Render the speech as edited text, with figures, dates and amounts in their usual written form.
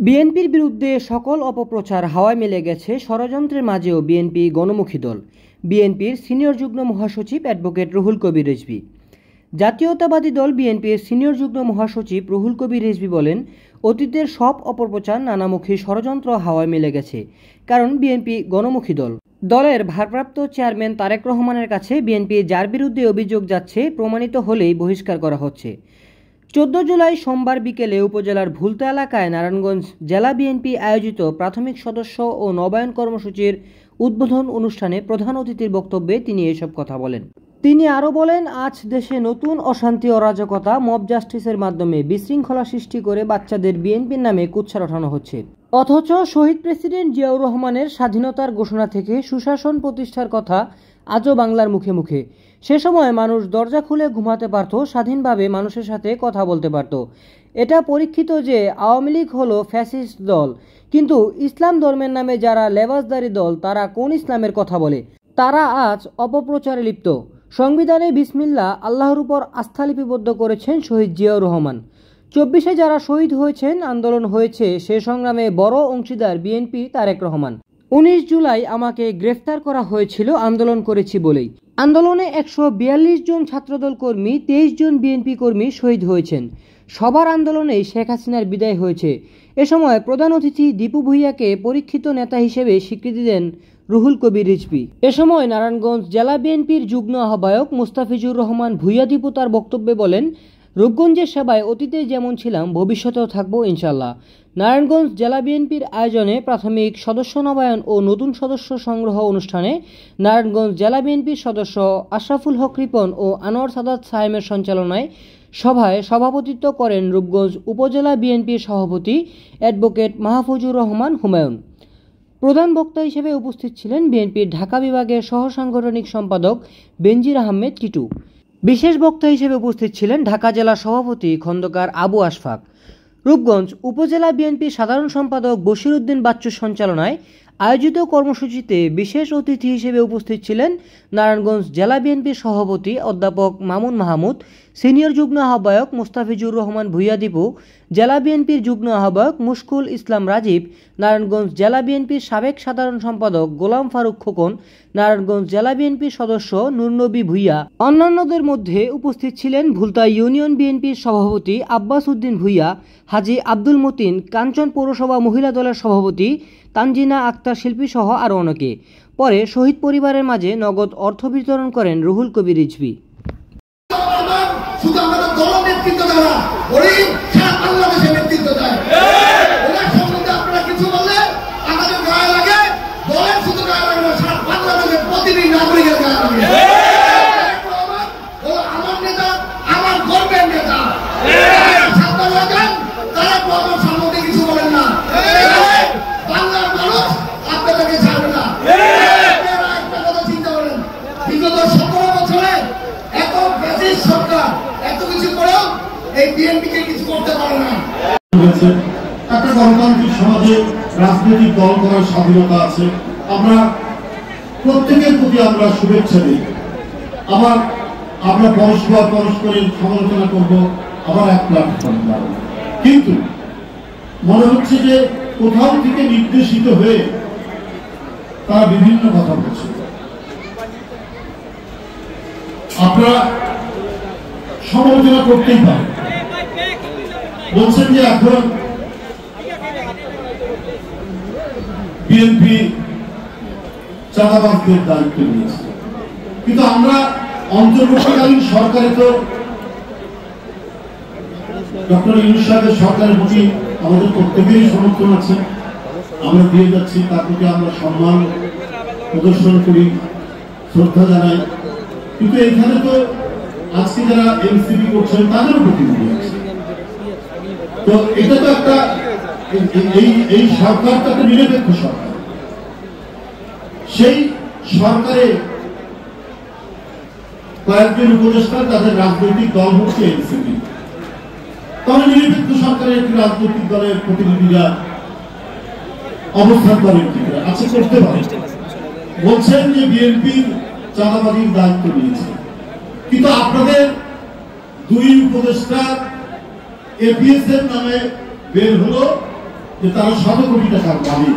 বিএনপির বিরুদ্ধে সকল অপপ্রচার হাওয়ায় মিলে গেছে। ষড়যন্ত্রের মাঝেও বিএনপি গণমুখী দল। বিএনপির সিনিয়র যুগ্ম মহাসচিব অ্যাডভোকেট রুহুল কবির রিজভী। জাতীয়তাবাদী দল বিএনপির সিনিয়র যুগ্ম মহাসচিব রুহুল কবির রিজভী বলেন, অতীতের সব অপপ্রচার নানামুখী ষড়যন্ত্র হাওয়ায় মিলে গেছে, কারণ বিএনপি গণমুখী দল। দলের ভারপ্রাপ্ত চেয়ারম্যান তারেক রহমানের কাছে বিএনপি যার বিরুদ্ধে অভিযোগ যাচ্ছে প্রমাণিত হলেই বহিষ্কার করা হচ্ছে। 14 জুলাই সোমবার বিকেলে উপজেলার ভুলতা এলাকায় নারায়ণগঞ্জ জেলা বিএনপি আয়োজিত প্রাথমিক সদস্য ও নবায়ন কর্মসূচির উদ্বোধন অনুষ্ঠানে প্রধান অতিথির বক্তব্যে তিনি এসব কথা বলেন। তিনি আরও বলেন, আজ দেশে নতুন অশান্তি অরাজকতা মব জাস্টিসের মাধ্যমে বিশৃঙ্খলা সৃষ্টি করে বাচ্চাদের বিএনপির নামে কুৎসা ওঠানো হচ্ছে, অথচ শহীদ প্রেসিডেন্ট জিয়াউর রহমানের স্বাধীনতার ঘোষণা থেকে সুশাসন প্রতিষ্ঠার কথা আজও বাংলার মুখে মুখে। সে সময় মানুষ দরজা খুলে ঘুমাতে পারত, স্বাধীনভাবে মানুষের সাথে কথা বলতে পারত। এটা পরীক্ষিত যে আওয়ামী লীগ হলো ফ্যাসিস্ট দল, কিন্তু ইসলাম ধর্মের নামে যারা লেবাসদারি দল তারা কোন ইসলামের কথা বলে? তারা আজ অপপ্রচারে লিপ্ত। সংবিধানে বিসমিল্লাহ আল্লাহর উপর আস্থা লিপিবদ্ধ করেছেন শহীদ জিয়াউর রহমান। 24-এ যারা শহীদ হয়েছেন, আন্দোলন হয়েছে, সে সংগ্রামে বড় অংশীদার বিএনপি তারেক রহমান। 19 জুলাই আমাকে গ্রেফতার করা হয়েছিল আন্দোলন করেছি বলেই। আন্দোলনে 142 জন ছাত্রদল কর্মী, 23 জন বিএনপি কর্মী শহীদ হয়েছেন। সবার আন্দোলনেই শেখ হাসিনার বিদায় হয়েছে। এ সময় প্রধান অতিথি দীপু ভূঁইয়াকে পরীক্ষিত নেতা হিসেবে স্বীকৃতি দেন রুহুল কবির রিজভী। এ সময় নারায়ণগঞ্জ জেলা বিএনপির যুগ্ম আহ্বায়ক মুস্তাফিজুর রহমান ভূঁইয়া দীপু তার বক্তব্যে বলেন, রূপগঞ্জের সেবায় অতীতে যেমন ছিলাম ভবিষ্যতেও থাকবো ইনশাল্লাহ। নারায়ণগঞ্জ জেলা বিএনপির আয়োজনে প্রাথমিক সদস্য নবায়ন ও নতুন সদস্য সংগ্রহ অনুষ্ঠানে নারায়ণগঞ্জ জেলা বিএনপির সদস্য আশরাফুল হক রিপন ও আনোয়ার সাদাত সায়েমের সঞ্চালনায় সভায় সভাপতিত্ব করেন রূপগঞ্জ উপজেলা বিএনপির সভাপতি অ্যাডভোকেট মাহফুজুর রহমান হুমায়ুন। প্রধান বক্তা হিসেবে উপস্থিত ছিলেন বিএনপির ঢাকা বিভাগের সহ সাংগঠনিক সম্পাদক বেনজির আহমেদ টিটু। বিশেষ বক্তা হিসেবে উপস্থিত ছিলেন ঢাকা জেলা সভাপতি খন্দকার আবু আশফাক। রূপগঞ্জ উপজেলা বিএনপির সাধারণ সম্পাদক বশির উদ্দিন বাচ্চুর সঞ্চালনায় আয়োজিত কর্মসূচিতে বিশেষ অতিথি হিসেবে উপস্থিত ছিলেন নারায়ণগঞ্জ জেলা বিএনপির সভাপতি অধ্যাপক মামুন মাহমুদ, সিনিয়র যুগ্ম আহ্বায়ক মুস্তাফিজুর রহমান ভূঁইয়া দীপু, জেলা বিএনপির যুগ্ম আহ্বায়ক মুশকুল ইসলাম রাজীব, নারায়ণগঞ্জ জেলা বিএনপির সাবেক সাধারণ সম্পাদক গোলাম ফারুক খোকন, নারায়ণগঞ্জ জেলা বিএনপির সদস্য নুরনবী ভূঁইয়া। অন্যান্যদের মধ্যে উপস্থিত ছিলেন ভুলতা ইউনিয়ন বিএনপির সভাপতি আব্বাস উদ্দিন ভূঁইয়া, হাজী আব্দুল মতিন, কাঞ্চন পৌরসভা মহিলা দলের সভাপতি তানজিনা আক্তার শিল্পী সহ আরও অনেকে। পরে শহীদ পরিবারের মাঝে নগদ অর্থ বিতরণ করেন রুহুল কবির রিজভী। একটা গণতান্ত্রিক সমাজে রাজনৈতিক দল করার স্বাধীনতা আছে। আমরা প্রত্যেকের প্রতি আমরা শুভেচ্ছা দিই। আমরা পরস্পরের সমালোচনা করবো, আবার এক প্ল্যাটফর্ম। কিন্তু মনে হচ্ছে যে কোথাও থেকে নির্দেশিত হয়ে তারা বিভিন্ন কথা বলছে। আপনারা সমালোচনা করতেই পারেন। বলছেন যে এখন বিএনপি চাঁদাবাজদের দায়িত্ব নিয়েছে, কিন্তু আমরা অন্তর্বর্তীকালীন সরকারে তো ডক্টর ইউনূস সাহেবের সরকারের প্রতি আমাদের প্রত্যেকেরই সমর্থন আছে, আমরা দিয়ে যাচ্ছি। তার প্রতি আমরা সম্মান প্রদর্শন করি, শ্রদ্ধা জানাই। কিন্তু এখানে তো আজকে যারা এনসিপি করছেন তাদেরও প্রতিনিধি আছে। তো এটা তো একটা এই সরকার তো একটা নিরপেক্ষ সরকার। সেই সরকারে কয়েকজন উপদেষ্টা, তাদের রাজনৈতিক দল হচ্ছে এনসিপি। তাহলে নিরপেক্ষ সরকারের একটি রাজনৈতিক দলের প্রতিনিধিরা অবস্থান করেন কি করে? আচ্ছা, করতে পারে। বলছেন যে বিএনপি চাঁদাবাজির দায়িত্ব নিয়েছে, কিন্তু আপনাদের দুই উপদেষ্টা এপিএস এর নামে বের হলো যে তারা শত কোটি টাকার মালিক।